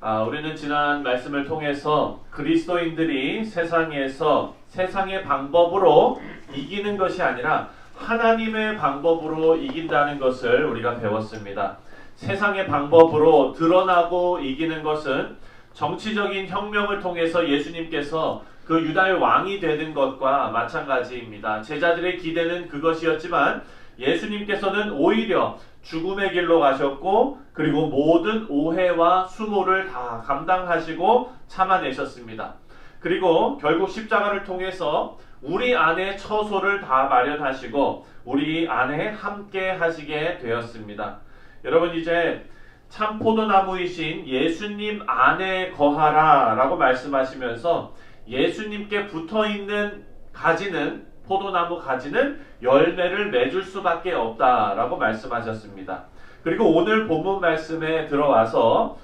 우리는 지난 말씀을 통해서 그리스도인들이 세상에서 세상의 방법으로 이기는 것이 아니라 하나님의 방법으로 이긴다는 것을 우리가 배웠습니다. 세상의 방법으로 드러나고 이기는 것은 정치적인 혁명을 통해서 예수님께서 그 유다의 왕이 되는 것과 마찬가지입니다. 제자들의 기대는 그것이었지만 예수님께서는 오히려 죽음의 길로 가셨고 그리고 모든 오해와 수모를 다 감당하시고 참아내셨습니다. 그리고 결국 십자가를 통해서 우리 안에 처소를 다 마련하시고 우리 안에 함께 하시게 되었습니다. 여러분, 이제 참 포도나무이신 예수님 안에 거하라 라고 말씀하시면서 예수님께 붙어있는 가지는, 포도나무 가지는 열매를 맺을 수밖에 없다라고 말씀하셨습니다. 그리고 오늘 본문 말씀에 들어와서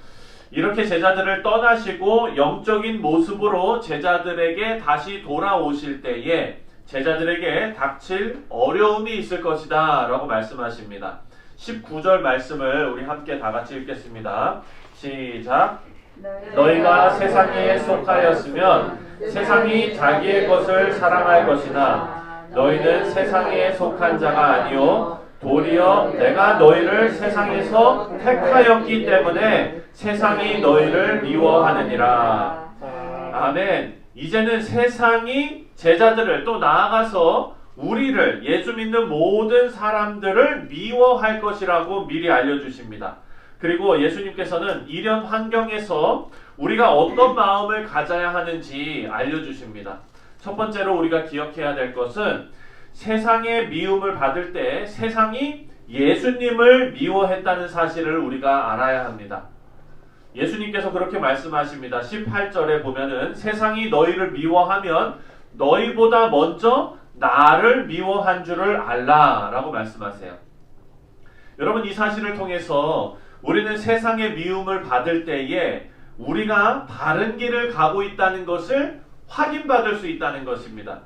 이렇게 제자들을 떠나시고 영적인 모습으로 제자들에게 다시 돌아오실 때에 제자들에게 닥칠 어려움이 있을 것이다 라고 말씀하십니다. 19절 말씀을 우리 함께 다 같이 읽겠습니다. 시작. 너희가 세상에 속하였으면 세상이 자기의 것을 사랑할 것이나 너희는 세상에 속한 자가 아니요 도리어 내가 너희를 세상에서 택하였기 때문에 세상이 너희를 미워하느니라. 아멘. 이제는 세상이 제자들을, 또 나아가서 우리를, 예수 믿는 모든 사람들을 미워할 것이라고 미리 알려주십니다. 그리고 예수님께서는 이런 환경에서 우리가 어떤 마음을 가져야 하는지 알려주십니다. 첫 번째로 우리가 기억해야 될 것은 세상의 미움을 받을 때 세상이 예수님을 미워했다는 사실을 우리가 알아야 합니다. 예수님께서 그렇게 말씀하십니다. 18절에 보면은 세상이 너희를 미워하면 너희보다 먼저 나를 미워한 줄을 알라 라고 말씀하세요. 여러분, 이 사실을 통해서 우리는 세상의 미움을 받을 때에 우리가 바른 길을 가고 있다는 것을 확인받을 수 있다는 것입니다.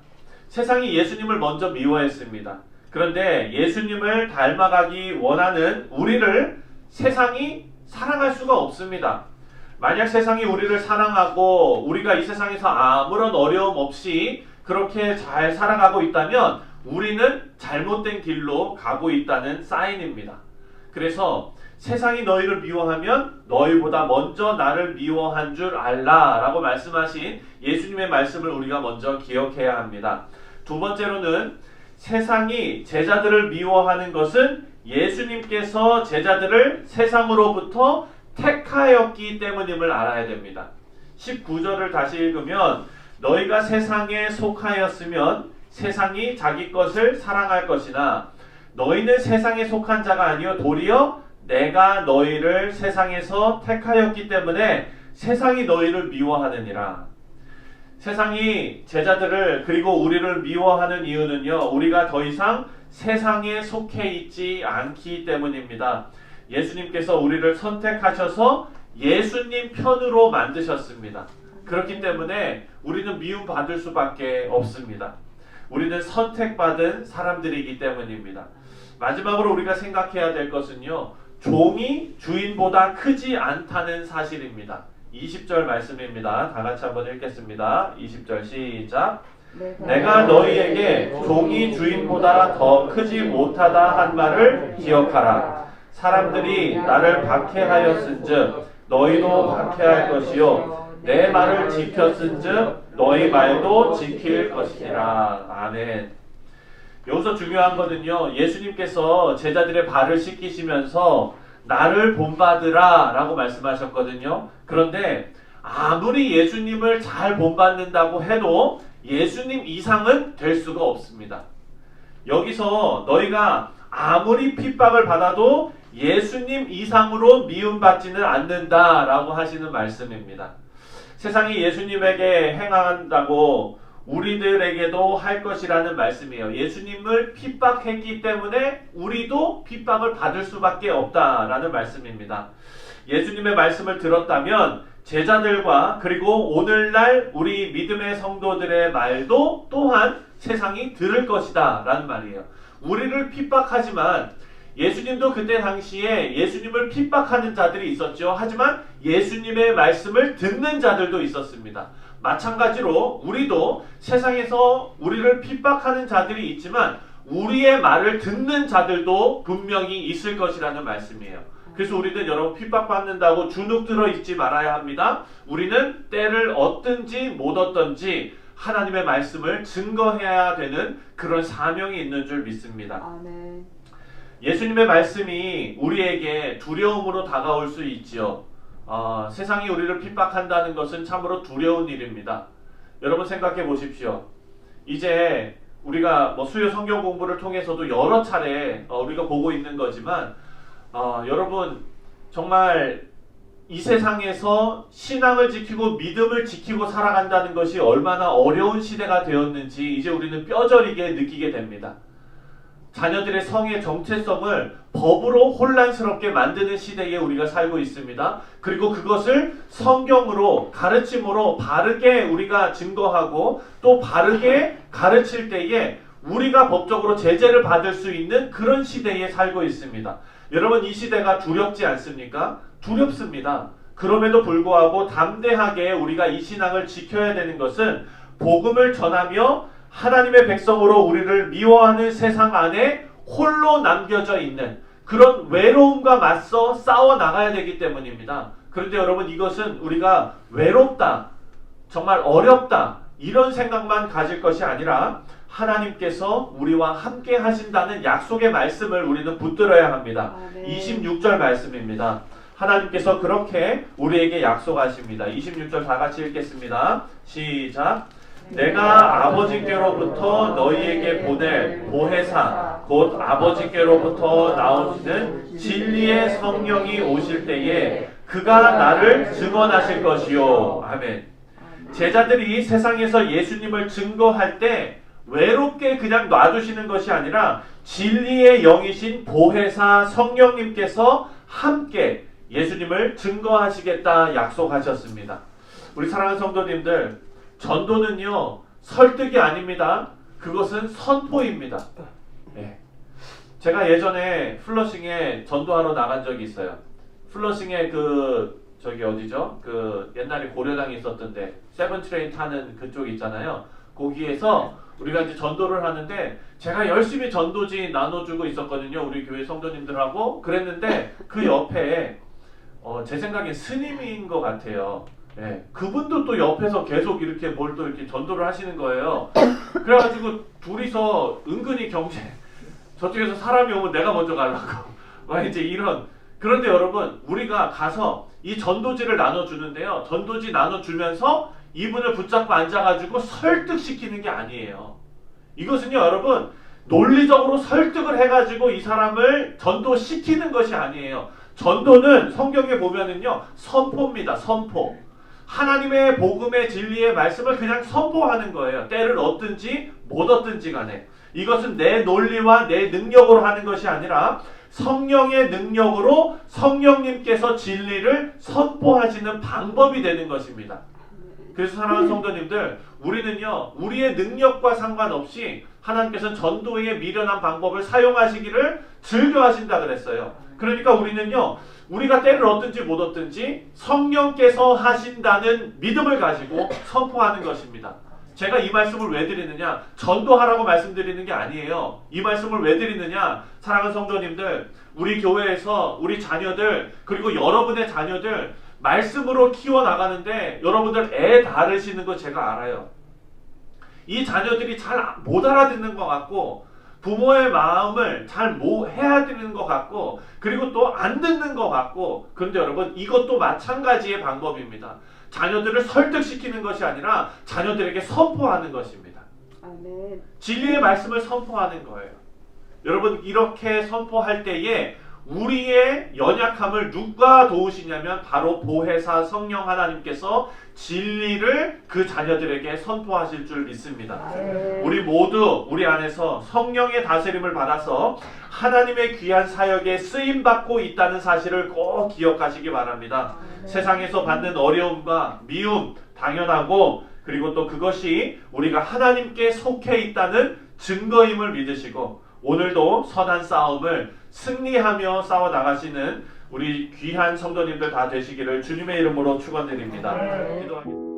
세상이 예수님을 먼저 미워했습니다. 그런데 예수님을 닮아가기 원하는 우리를 세상이 사랑할 수가 없습니다. 만약 세상이 우리를 사랑하고 우리가 이 세상에서 아무런 어려움 없이 그렇게 잘 살아가고 있다면 우리는 잘못된 길로 가고 있다는 사인입니다. 그래서 세상이 너희를 미워하면 너희보다 먼저 나를 미워한 줄 알라 라고 말씀하신 예수님의 말씀을 우리가 먼저 기억해야 합니다. 두 번째로는 세상이 제자들을 미워하는 것은 예수님께서 제자들을 세상으로부터 택하였기 때문임을 알아야 됩니다. 19절을 다시 읽으면 너희가 세상에 속하였으면 세상이 자기 것을 사랑할 것이나 너희는 세상에 속한 자가 아니요 도리어 내가 너희를 세상에서 택하였기 때문에 세상이 너희를 미워하느니라. 세상이 제자들을 그리고 우리를 미워하는 이유는요, 우리가 더 이상 세상에 속해 있지 않기 때문입니다. 예수님께서 우리를 선택하셔서 예수님 편으로 만드셨습니다. 그렇기 때문에 우리는 미움받을 수밖에 없습니다. 우리는 선택받은 사람들이기 때문입니다. 마지막으로 우리가 생각해야 될 것은요, 종이 주인보다 크지 않다는 사실입니다. 20절 말씀입니다. 다 같이 한번 읽겠습니다. 20절 시작. 내가 너희에게 종이 주인보다 더 크지 못하다 한 말을 기억하라. 사람들이 나를 박해하였은즉 너희도 박해할 것이요 내 말을 지켰은즉 너희 말도 지킬 것이니라. 아멘. 여기서 중요한 거는요, 예수님께서 제자들의 발을 씻기시면서 나를 본받으라 라고 말씀하셨거든요. 그런데 아무리 예수님을 잘 본받는다고 해도 예수님 이상은 될 수가 없습니다. 여기서 너희가 아무리 핍박을 받아도 예수님 이상으로 미움받지는 않는다 라고 하시는 말씀입니다. 세상이 예수님에게 행한다고 우리들에게도 할 것이라는 말씀이에요. 예수님을 핍박했기 때문에 우리도 핍박을 받을 수밖에 없다라는 말씀입니다. 예수님의 말씀을 들었다면 제자들과 그리고 오늘날 우리 믿음의 성도들의 말도 또한 세상이 들을 것이다 라는 말이에요. 우리를 핍박하지만 예수님도 그때 당시에 예수님을 핍박하는 자들이 있었죠. 하지만 예수님의 말씀을 듣는 자들도 있었습니다. 마찬가지로 우리도 세상에서 우리를 핍박하는 자들이 있지만 우리의 말을 듣는 자들도 분명히 있을 것이라는 말씀이에요. 그래서 우리는 여러분 핍박받는다고 주눅 들어 있지 말아야 합니다. 우리는 때를 얻든지 못 얻든지 하나님의 말씀을 증거해야 되는 그런 사명이 있는 줄 믿습니다. 아멘. 예수님의 말씀이 우리에게 두려움으로 다가올 수 있지요. 세상이 우리를 핍박한다는 것은 참으로 두려운 일입니다. 여러분 생각해 보십시오. 이제 우리가 수요 성경 공부를 통해서도 여러 차례 우리가 보고 있는 거지만 여러분 정말 이 세상에서 신앙을 지키고 믿음을 지키고 살아간다는 것이 얼마나 어려운 시대가 되었는지 이제 우리는 뼈저리게 느끼게 됩니다. 자녀들의 성의 정체성을 법으로 혼란스럽게 만드는 시대에 우리가 살고 있습니다. 그리고 그것을 성경으로 가르침으로 바르게 우리가 증거하고 또 바르게 가르칠 때에 우리가 법적으로 제재를 받을 수 있는 그런 시대에 살고 있습니다. 여러분 이 시대가 두렵지 않습니까? 두렵습니다. 그럼에도 불구하고 담대하게 우리가 이 신앙을 지켜야 되는 것은 복음을 전하며 하나님의 백성으로 우리를 미워하는 세상 안에 홀로 남겨져 있는 그런 외로움과 맞서 싸워 나가야 되기 때문입니다. 그런데 여러분 이것은 우리가 외롭다, 정말 어렵다 이런 생각만 가질 것이 아니라 하나님께서 우리와 함께 하신다는 약속의 말씀을 우리는 붙들어야 합니다. 26절 말씀입니다. 하나님께서 그렇게 우리에게 약속하십니다. 26절 다 같이 읽겠습니다. 시작. 내가 아버지께로부터 너희에게 보낼 보혜사 곧 아버지께로부터 나오시는 진리의 성령이 오실 때에 그가 나를 증언하실 것이요. 아멘. 제자들이 세상에서 예수님을 증거할 때 외롭게 그냥 놔두시는 것이 아니라 진리의 영이신 보혜사 성령님께서 함께 예수님을 증거하시겠다 약속하셨습니다. 우리 사랑하는 성도님들, 전도는요 설득이 아닙니다. 그것은 선포입니다. 네. 제가 예전에 플러싱에 전도하러 나간 적이 있어요. 플러싱에 저기 어디죠? 옛날에 고려당에 있었던데 세븐트레인 타는 그쪽 있잖아요. 거기에서 우리가 이제 전도를 하는데 제가 열심히 전도지 나눠주고 있었거든요. 우리 교회 성도님들하고 그랬는데 그 옆에 제 생각엔 스님인 것 같아요. 네, 그분도 또 옆에서 계속 이렇게 뭘 또 이렇게 전도를 하시는 거예요. 그래가지고 둘이서 은근히 경쟁. 저쪽에서 사람이 오면 내가 먼저 가려고. 막 이제 이런. 그런데 여러분, 우리가 가서 이 전도지를 나눠주는데요. 전도지 나눠주면서 이분을 붙잡고 앉아가지고 설득시키는 게 아니에요. 이것은요, 여러분, 논리적으로 설득을 해가지고 이 사람을 전도시키는 것이 아니에요. 전도는 성경에 보면은요, 선포입니다. 선포. 하나님의 복음의 진리의 말씀을 그냥 선포하는 거예요. 때를 얻든지 못 얻든지 간에. 이것은 내 논리와 내 능력으로 하는 것이 아니라 성령의 능력으로 성령님께서 진리를 선포하시는 방법이 되는 것입니다. 그래서 사랑하는 성도님들, 우리는요, 우리의 능력과 상관없이 하나님께서는 전도의 미련한 방법을 사용하시기를 즐겨하신다 그랬어요. 그러니까 우리는요, 우리가 때를 얻든지 못 얻든지 성령께서 하신다는 믿음을 가지고 선포하는 것입니다. 제가 이 말씀을 왜 드리느냐? 전도하라고 말씀드리는 게 아니에요. 이 말씀을 왜 드리느냐? 사랑하는 성도님들, 우리 교회에서 우리 자녀들 그리고 여러분의 자녀들 말씀으로 키워나가는데 여러분들 애 다르시는 거 제가 알아요. 이 자녀들이 잘 못 알아듣는 것 같고 부모의 마음을 잘 해야 되는 것 같고 그리고 또 안 듣는 것 같고 그런데 여러분 이것도 마찬가지의 방법입니다. 자녀들을 설득시키는 것이 아니라 자녀들에게 선포하는 것입니다. 아멘. 진리의 말씀을 선포하는 거예요. 여러분 이렇게 선포할 때에 우리의 연약함을 누가 도우시냐면 바로 보혜사 성령 하나님께서 진리를 그 자녀들에게 선포하실 줄 믿습니다. 우리 모두 우리 안에서 성령의 다스림을 받아서 하나님의 귀한 사역에 쓰임받고 있다는 사실을 꼭 기억하시기 바랍니다. 세상에서 받는 어려움과 미움 당연하고 그리고 또 그것이 우리가 하나님께 속해 있다는 증거임을 믿으시고 오늘도 선한 싸움을 승리하며 싸워 나가시는 우리 귀한 성도님들 다 되시기를 주님의 이름으로 축원드립니다. 기도하겠습니다.